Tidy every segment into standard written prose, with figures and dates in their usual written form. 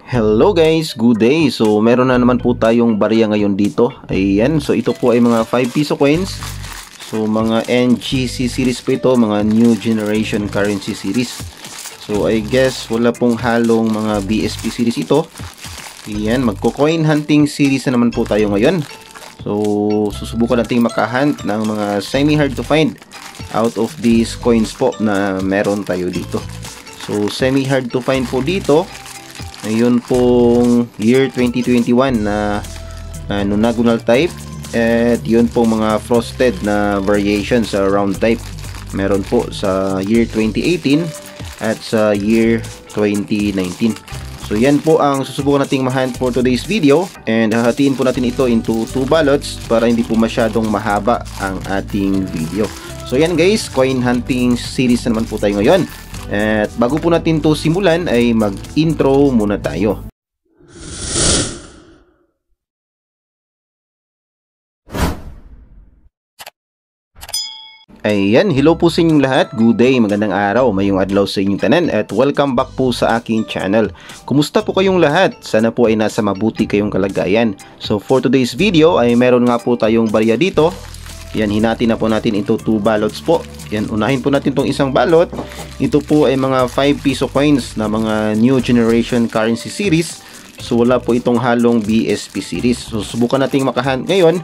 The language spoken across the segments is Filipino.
Hello guys, good day. So meron na naman po tayong barya ngayon dito. Ayan, so ito po ay mga 5 piso coins. So mga NGC series po ito, mga new generation currency series. So I guess wala pong halong mga BSP series ito. Ayan, magko-coin hunting series na naman po tayo ngayon. So susubukan nating makahunt ng mga semi hard to find out of these coins po na meron tayo dito. So semi hard to find po dito. Ngayon pong year 2021 na nonagonal type at yun pong mga frosted na variation sa round type meron po sa year 2018 at sa year 2019. So yan po ang susubukan nating ma-hunt for today's video, and hahatiin po natin ito into 2 ballots para hindi po masyadong mahaba ang ating video. So yan guys, coin hunting series na naman po tayo ngayon. At bago po natin to simulan ay mag-intro muna tayo. Ayan, hello po sa inyong lahat. Good day, magandang araw, mayong adlaw sa inyong tanan at welcome back po sa aking channel. Kumusta po kayong lahat? Sana po ay nasa mabuti kayong kalagayan. So for today's video ay meron nga po tayong barya dito. Yan, hinati na po natin ito 2 ballots po. Yan, unahin po natin itong isang balot. Ito po ay mga 5 piso coins na mga new generation currency series. So wala po itong halong BSP series. So subukan nating makahunt ngayon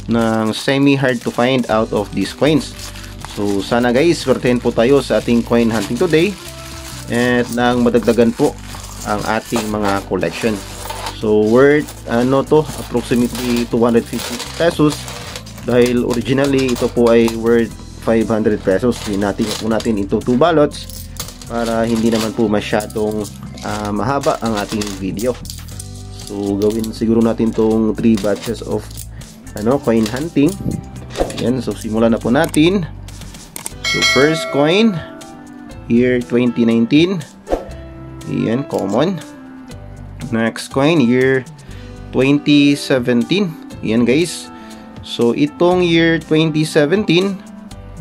ng semi hard to find out of these coins. So sana guys, swertehin po tayo sa ating coin hunting today at nang madagdagan po ang ating mga collection. So worth approximately 250 pesos. Dahil originally ito po ay worth 500 pesos. Hinati po natin ito 2 ballots para hindi naman po masyadong mahaba ang ating video. So gawin siguro natin tong 3 batches of coin hunting. Yan, so simulan na po natin. So first coin, year 2019. Yan, common. Next coin, year 2017. Yan guys. So itong year 2017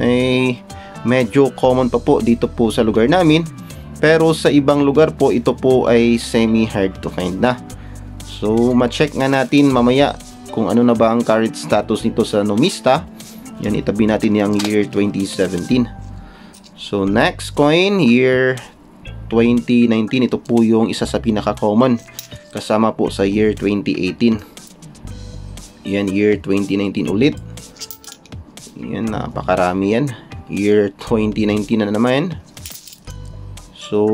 ay medyo common pa po dito po sa lugar namin, pero sa ibang lugar po ito po ay semi hard to find na. So ma-check nga natin mamaya kung ano na ba ang current status nito sa Numista. Yan, itabi natin yung year 2017. So next coin, year 2019. Ito po yung isa sa pinaka-common kasama po sa year 2018. Yan, year 2019 ulit. Yan, napakarami yan. Year 2019 na naman. So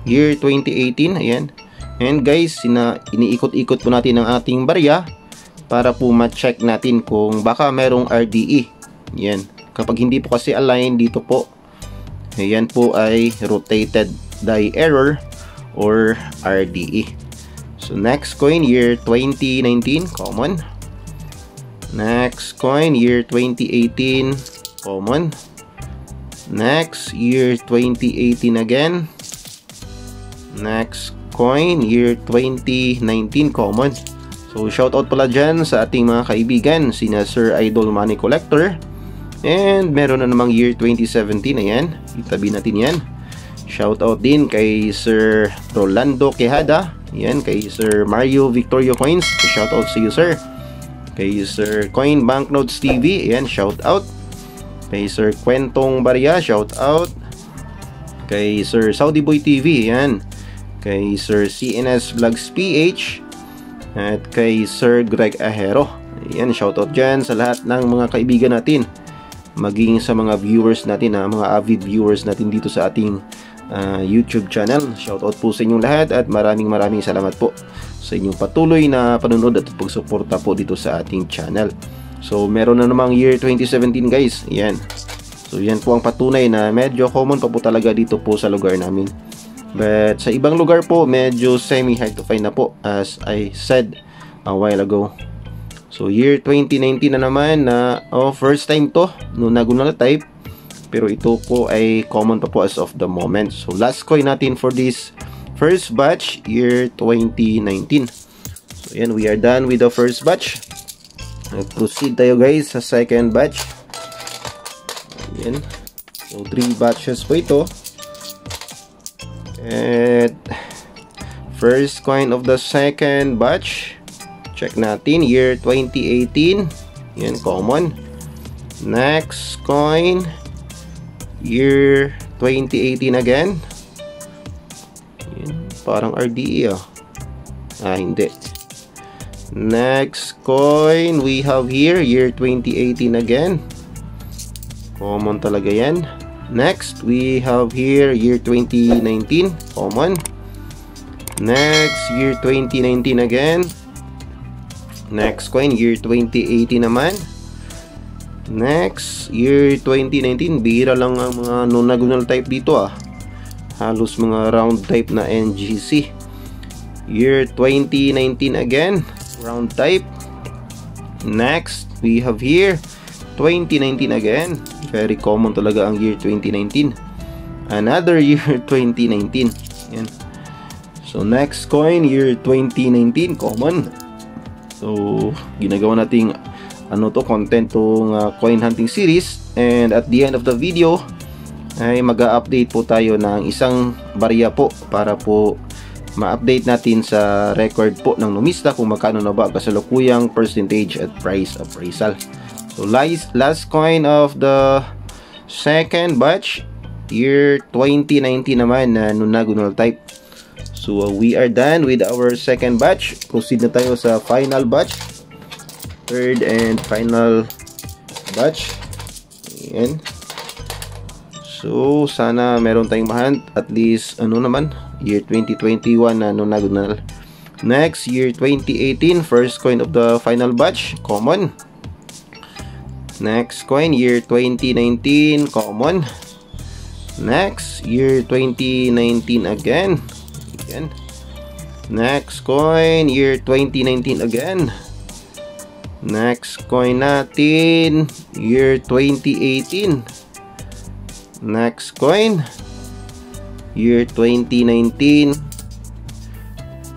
year 2018, ayan. And guys, iniikot-ikot po natin ang ating barya para po ma-check natin kung baka merong RDE. Yan, kapag hindi po kasi align dito po, ayan po ay rotated die error or RDE. So next coin, year 2019, common. Next coin, year 2018, common. Next, year 2018 again. Next coin, year 2019, common. So shoutout pala dyan sa ating mga kaibigan, sina Sir Idol Money Collector. And meron na namang year 2017, ayan, itabi natin yan. Shoutout din kay Sir Rolando Quejada. Yan, kay Sir Mario Victorio Coins, shoutout sa iyo sir. Kay Sir Coin Banknotes TV, yan, shoutout. Kay Sir Kwentong Barya, shoutout. Kay Sir Saudi Boy TV, yan. Kay Sir CNS Vlogs PH. At kay Sir Greg Ahero. Yan, shoutout dyan sa lahat ng mga kaibigan natin, maging sa mga viewers natin, mga avid viewers natin dito sa ating YouTube channel. Shoutout po sa inyong lahat at maraming salamat po sa inyong patuloy na panunod at pagsuporta po dito sa ating channel. So meron na namang year 2017 guys. Yan. So yan po ang patunay na medyo common pa po talaga dito po sa lugar namin. But sa ibang lugar po medyo semi hard to find na po, as I said a while ago. So year 2019 na naman na first time to nonagonal type. Pero ito po ay common pa po as of the moment. So last coin natin for this first batch, year 2019. So yan, we are done with the first batch. Proceed tayo guys sa second batch. Yan. So 3 batches po ito. At First coin of the second batch. Check natin, year 2018. Yan, common. Next coin, year 2018 again. Yan, parang RDE hindi. Next coin we have here, year 2018 again. Common talaga yan. Next we have here, year 2019. Common. Next, year 2019 again. Next coin, year 2018 naman. Next, year 2019. Bihira lang ang mga nonagonal type dito Halos mga round type na NGC. Year 2019 again. Round type. Next, we have here 2019 again. Very common talaga ang year 2019. Another year 2019. Yan. So next coin, year 2019, common. So ginagawa nating content tong coin hunting series, and at the end of the video ay mag-update po tayo ng isang barya po para po ma-update natin sa record po ng numista kung magkano na ba kasalukuyang percentage at price appraisal. So last coin of the second batch, year 2019 naman na nonagonal type. So we are done with our second batch. Proceed na tayo sa final batch. Third and final batch. Ayan. So sana meron tayong mahunt at least year 2021 na nonagonal. Next, year 2018, first coin of the final batch, common. Next coin, year 2019, common. Next, year 2019 again. Next coin, year 2019 again. Next coin natin, year 2018. Next coin, year 2019.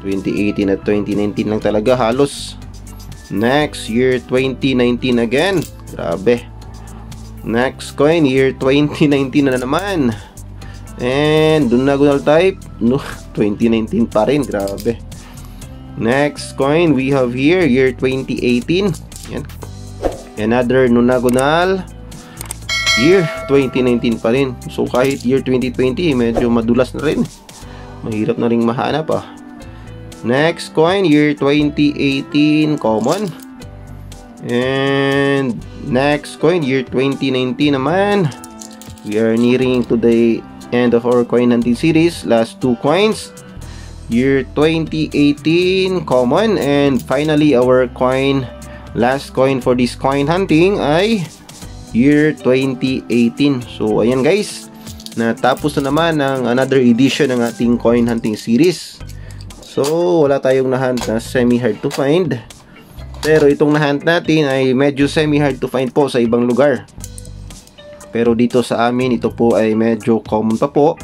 2018 at 2019 lang talaga halos. Next, year 2019 again. Grabe. Next coin, year 2019 na naman. And nonagonal type, 2019 pa rin, grabe. Next coin we have here, year 2018. Yan. Another nonagonal, year 2019 pa rin. So kahit year 2020 medyo madulas na rin, mahirap na rin mahanap Next coin, year 2018, common. And next coin, year 2019 naman. We are nearing to the end of our coin hunting series. Last two coins, year 2018, common. And finally our last coin for this coin hunting ay year 2018. So ayan guys, natapos na naman ang another edition ng ating coin hunting series. So wala tayong nahunt na semi hard to find, pero itong nahunt natin ay medyo semi hard to find po sa ibang lugar. Pero dito sa amin, ito po ay medyo common pa po.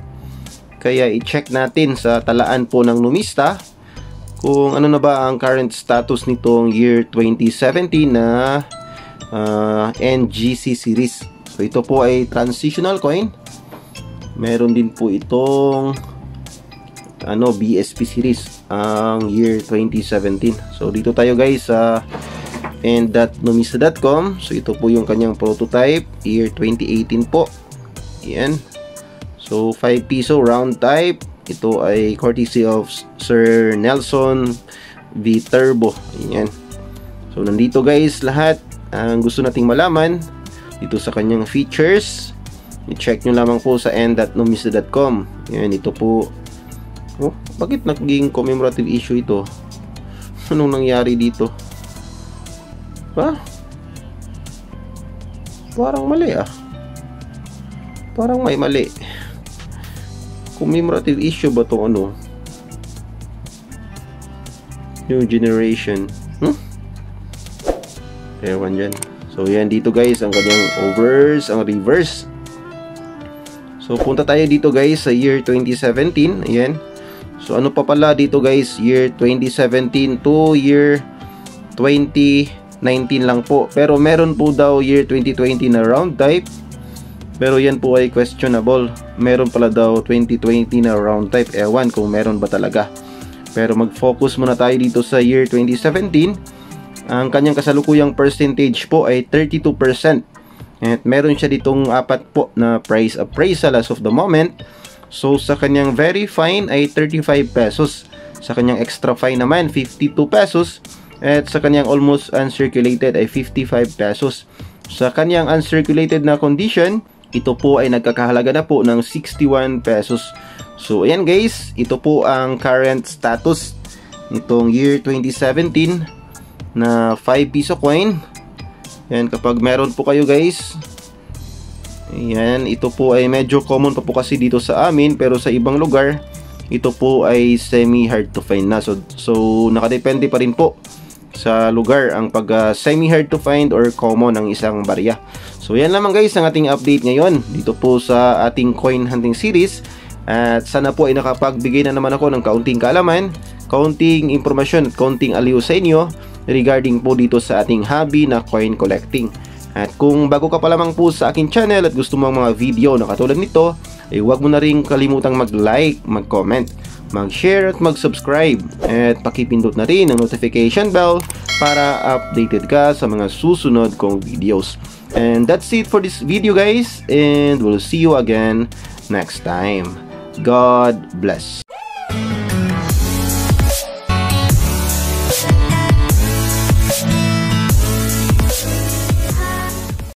Kaya i-check natin sa talaan po ng numista kung ano na ba ang current status nitong year 2017 na NGC series. So ito po ay transitional coin. Meron din po itong BSP series ang year 2017. So dito tayo guys sa end.numista.com. So ito po yung kanyang prototype, year 2018 po. Yan. So 5 piso round type. Ito ay courtesy of Sir Nelson V Turbo. Yan. So nandito guys lahat ang gusto nating malaman dito sa kanyang features. I-check nyo lamang po sa end.numista.com. Yan, ito po. Bakit naging commemorative issue ito? Anong nangyari dito? Parang mali Parang may mali. Commemorative issue ba itong New generation? Ewan dyan. So yan dito guys ang kanyang overs, ang reverse. So punta tayo dito guys sa year 2017. Ayan. So ano pa pala dito guys, year 2017 to year 2019 lang po. Pero meron po daw year 2020 na round type. Pero yan po ay questionable. Meron pala daw 2020 na round type. Ewan kung meron ba talaga. Pero mag-focus muna tayo dito sa year 2017. Ang kanyang kasalukuyang percentage po ay 32%. At meron siya ditong 4 po na price appraisal as of the moment. So sa kanyang very fine ay 35 pesos. Sa kanyang extra fine naman 52 pesos. At sa kanyang almost uncirculated ay 55 pesos. Sa kanyang uncirculated na condition, ito po ay nagkakahalaga na po ng 61 pesos. So ayan guys, ito po ang current status nitong year 2017 na 5 piso coin. Yan, kapag meron po kayo guys, ayan, ito po ay medyo common pa po kasi dito sa amin, pero sa ibang lugar ito po ay semi hard to find na. So nakadepende pa rin po sa lugar ang pag semi hard to find or common ang isang barya. So yan lamang guys ang ating update ngayon dito po sa ating coin hunting series. At sana po ay nakapagbigay na naman ako ng kaunting kaalaman, kaunting impormasyon at kaunting aliw sa inyo regarding po dito sa ating hobby na coin collecting. At kung bago ka pa lamang po sa aking channel at gusto mo ang mga video na katulad nito, ay huwag mo na rin kalimutang mag-like, mag-comment, mag-share at mag-subscribe. At pakipindot na rin ang notification bell para updated ka sa mga susunod kong videos. And that's it for this video guys, and we'll see you again next time. God bless.